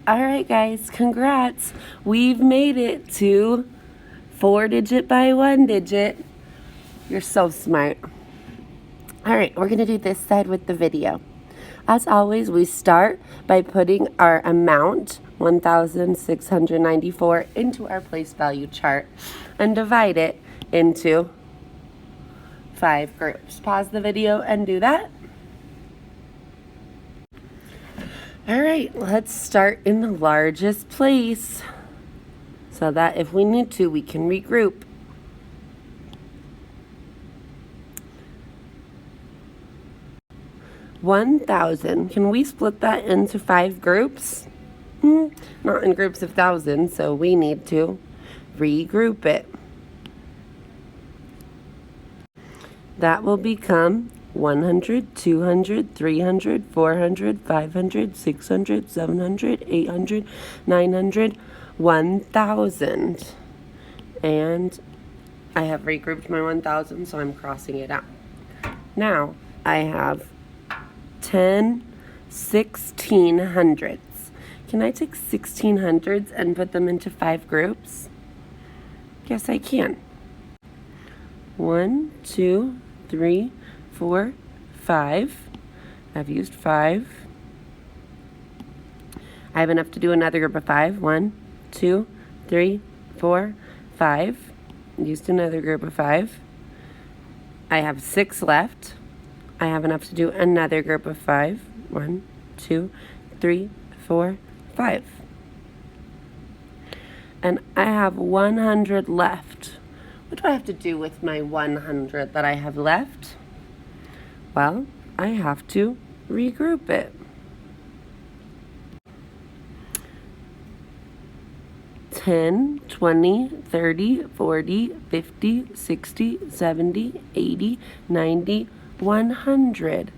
All right, guys, congrats. We've made it to 4-digit by 1-digit. You're so smart. All right, we're going to do this side with the video. As always, we start by putting our amount, 1,694, into our place value chart and divide it into 5 groups. Pause the video and do that. All right, let's start in the largest place so that if we need to, we can regroup. $1,000. Can we split that into 5 groups? Not in groups of thousands, so we need to regroup it. That will become 100, 200, 300, 400, 500, 600, 700, 800, 900, 1,000. And I have regrouped my 1,000, so I'm crossing it out. Now I have 10 1600s. Can I take 1600s and put them into 5 groups? Yes, I can. 1, 2, 3, 4, 5. I've used 5. I have enough to do another group of 5. 1, 2, 3, 4, 5. Used another group of 5. I have 6 left. I have enough to do another group of 5. 1, 2, 3, 4, 5. And I have 100 left. What do I have to do with my 100 that I have left? Well, I have to regroup it. 10, 20, 30, 40, 50, 60, 70, 80, 90, 100.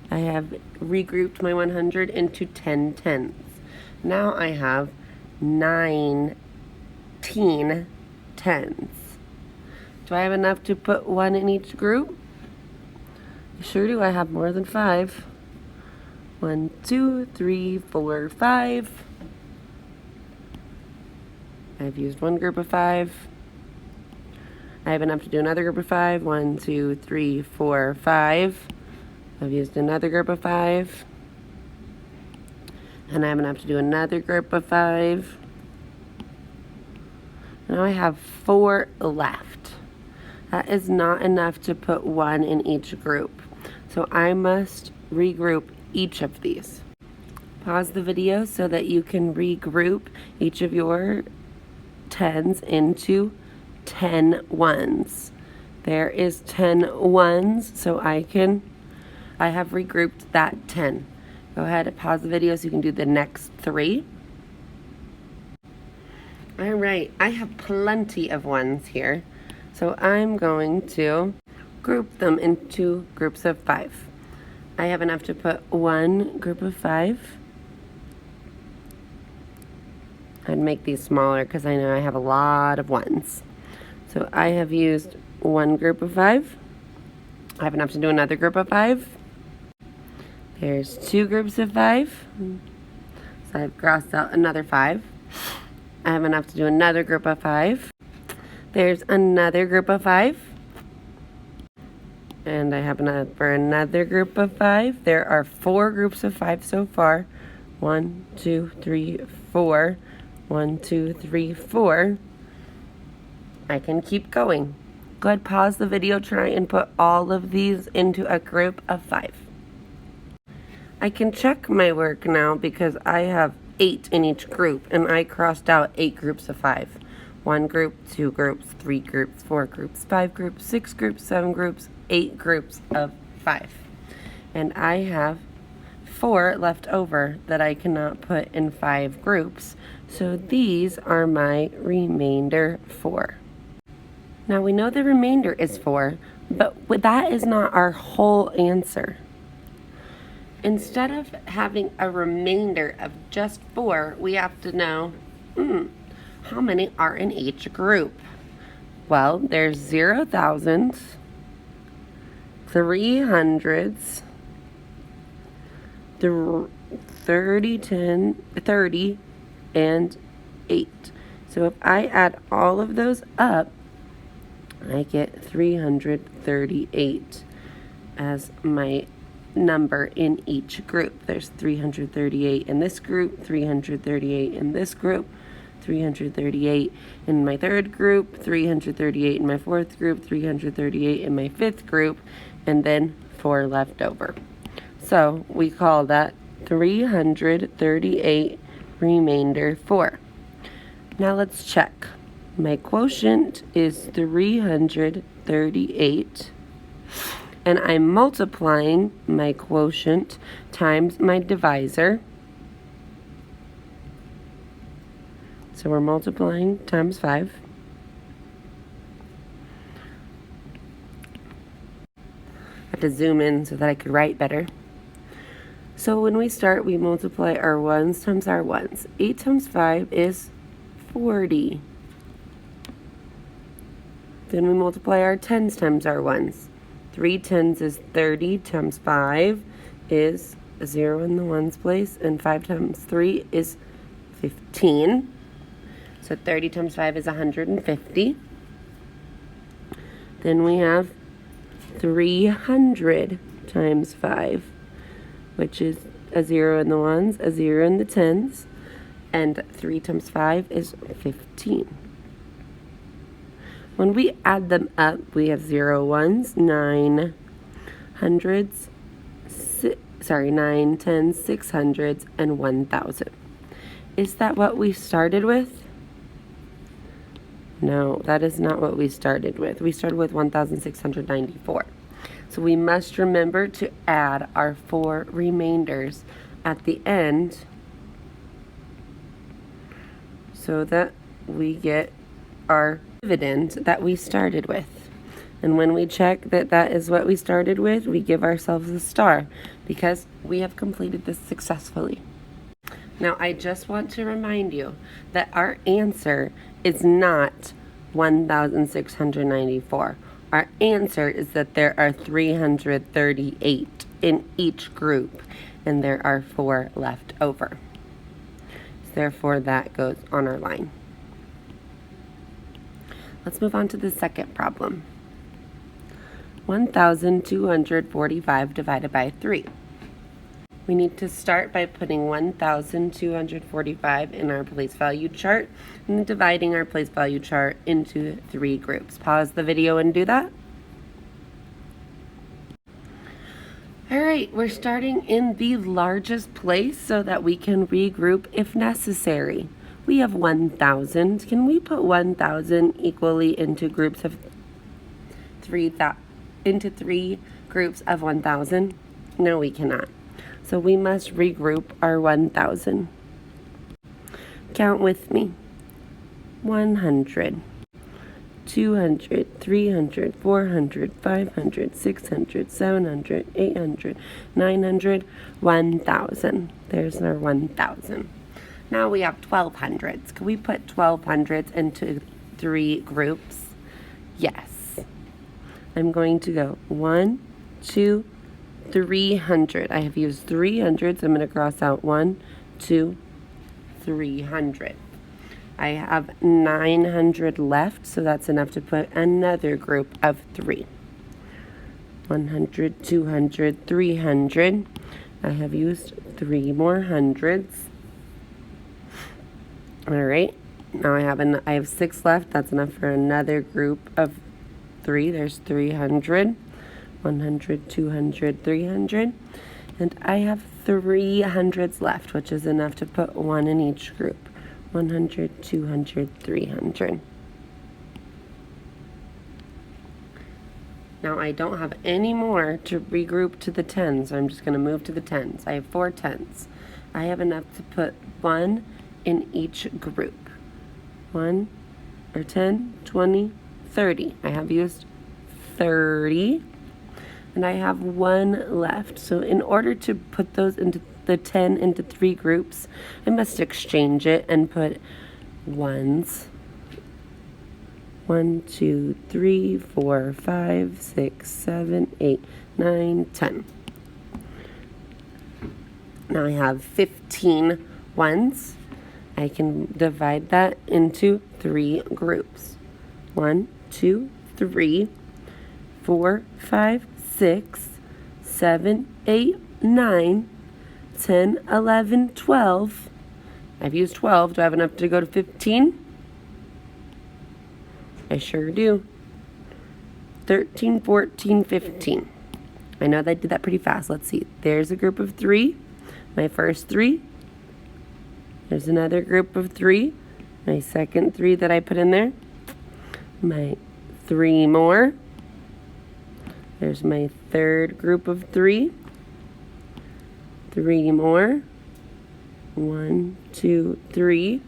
I have regrouped my 100 into 10 tens. Now I have 19 tens. Do I have enough to put 1 in each group? Sure do. I have more than 5. 1, 2, 3, 4, 5. I've used 1 group of 5. I have enough to do another group of 5. 1, 2, 3, 4, 5. I've used another group of 5. And I have enough to do another group of 5. Now I have 4 left. That is not enough to put 1 in each group. So I must regroup each of these. Pause the video so that you can regroup each of your 10s into 10 ones. There is 10 ones, so I have regrouped that 10. Go ahead and pause the video so you can do the next 3. All right, I have plenty of ones here. So I'm going to group them into groups of 5. I have enough to put 1 group of 5. I'd make these smaller because I know I have a lot of ones. So I have used 1 group of 5. I have enough to do another group of 5. There's 2 groups of 5. So I've crossed out another 5. I have enough to do another group of 5. There's another group of 5. And I have enough for another group of 5. There are 4 groups of 5 so far. 1, 2, 3, 4. 1, 2, 3, 4. I can keep going. Go ahead, pause the video, try and put all of these into a group of 5. I can check my work now because I have 8 in each group and I crossed out 8 groups of 5. 1 group, 2 groups, 3 groups, 4 groups, 5 groups, 6 groups, 7 groups, 8 groups of 5. And I have 4 left over that I cannot put in 5 groups. So these are my remainder 4. Now we know the remainder is 4, but that is not our whole answer. Instead of having a remainder of just 4, we have to know, how many are in each group? Well, there's 0,000s, 300s, 30, 10, 30, and 8. So if I add all of those up, I get 338 as my number in each group. There's 338 in this group, 338 in this group, 338 in my third group, 338 in my fourth group, 338 in my fifth group, and then 4 left over. So we call that 338 remainder 4. Now let's check. My quotient is 338, and I'm multiplying my quotient times my divisor. So we're multiplying times 5. I have to zoom in so that I could write better. So when we start, we multiply our 1s times our 1s. 8 times 5 is 40. Then we multiply our 10s times our 1s. 3 10s is 30 times 5 is a 0 in the 1's place, and 5 times 3 is 15. So 30 times 5 is 150. Then we have 300 times 5, which is a 0 in the 1's, a 0 in the 10's, and 3 times 5 is 15. When we add them up, we have 0 1s, 9 hundreds, 9 10s, 600s, and 1,000. Is that what we started with? No, that is not what we started with. We started with 1,694. So we must remember to add our 4 remainders at the end so that we get our dividend that we started with. And when we check that that is what we started with, we give ourselves a star because we have completed this successfully. Now, I just want to remind you that our answer is not 1,694. Our answer is that there are 338 in each group, and there are 4 left over. Therefore, that goes on our line. Let's move on to the second problem. 1,245 divided by 3. We need to start by putting 1,245 in our place value chart and dividing our place value chart into 3 groups. Pause the video and do that. All right, we're starting in the largest place so that we can regroup if necessary. We have 1,000. Can we put 1,000 equally into groups of 3 groups of 1,000? No, we cannot. So we must regroup our 1,000. Count with me. 100, 200, 300, 400, 500, 600, 700, 800, 900, 1,000. There's our 1,000. Now we have 1,200s. Can we put 1,200s into 3 groups? Yes. I'm going to go 1, 2, 300. I have used 300s. I'm going to cross out 1, 2, 300. I have 900 left, so that's enough to put another group of 3. 100, 200, 300. I have used 3 more hundreds. All right, now I have 6 left. That's enough for another group of 3. There's 300, 100, 200, 300. And I have 300s left, which is enough to put 1 in each group. 100, 200, 300. Now I don't have any more to regroup to the 10s, so I'm just going to move to the 10s. I have 4 10s. I have enough to put 1 in each group. 1 or 10, 20, 30. I have used 30, and I have 1 left. So in order to put those into the 10 into 3 groups, I must exchange it and put 1s. 1, 2, 3, 4, 5, 6, 7, 8, 9, 10. Now I have 15 1s. I can divide that into 3 groups. 1, 2, 3, 4, 5, 6, 7, 8, 9, 10, 11, 12. I've used 12. Do I have enough to go to 15? I sure do. 13, 14, 15. I know that I did that pretty fast. Let's see. There's a group of 3. My first 3. There's another group of 3. My second 3 that I put in there. My 3 more. There's my third group of 3. 3 more. 1, 2, 3.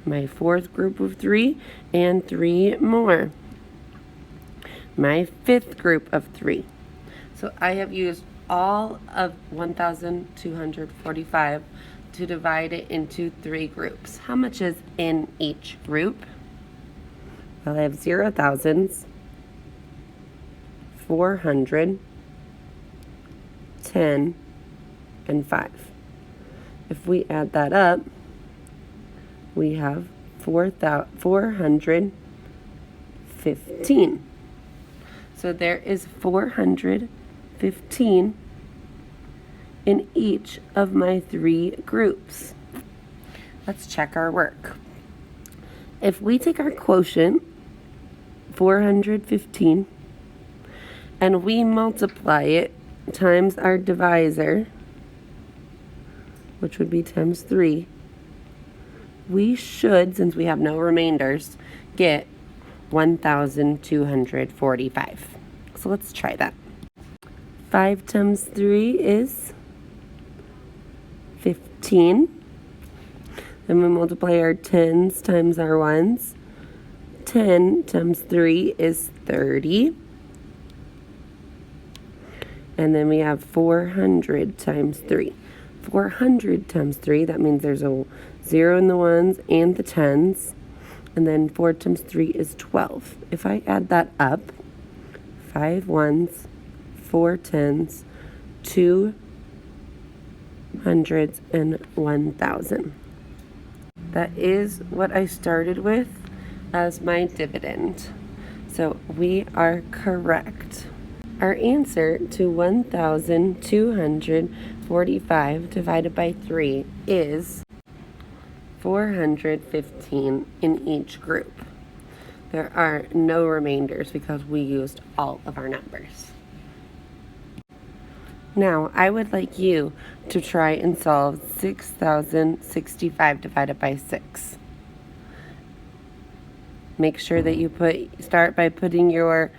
My fourth group of 3 and 3 more. My fifth group of 3. So I have used all of 1,245 to divide it into 3 groups. How much is in each group? Well, I have 0 thousands, 400, 10, and 5. If we add that up, we have 415. So there is 415 in each of my 3 groups. Let's check our work. If we take our quotient, 415, and we multiply it times our divisor, which would be times 3, we should, since we have no remainders, get 1,245. So let's try that. 5 times 3 is 15. Then we multiply our 10s times our 1s. 10 times 3 is 30. And then we have 400 times 3. 400 times 3, that means there's a 0 in the 1s and the 10s. And then 4 times 3 is 12. If I add that up, 5 1s, 4 10s, 2 hundreds, and 1,000. That is what I started with as my dividend. So we are correct. Our answer to 1,245 divided by 3 is 415 in each group. There are no remainders because we used all of our numbers. Now, I would like you to try and solve 6,065 divided by 6. Make sure that you start by putting your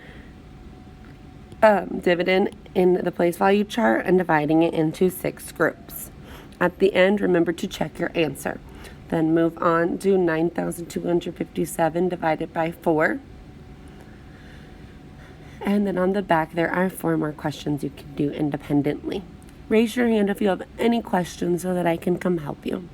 dividend in the place value chart and dividing it into 6 groups. At the end, remember to check your answer. Then move on to 9,257 divided by 4. And then on the back, there are 4 more questions you can do independently. Raise your hand if you have any questions so that I can come help you.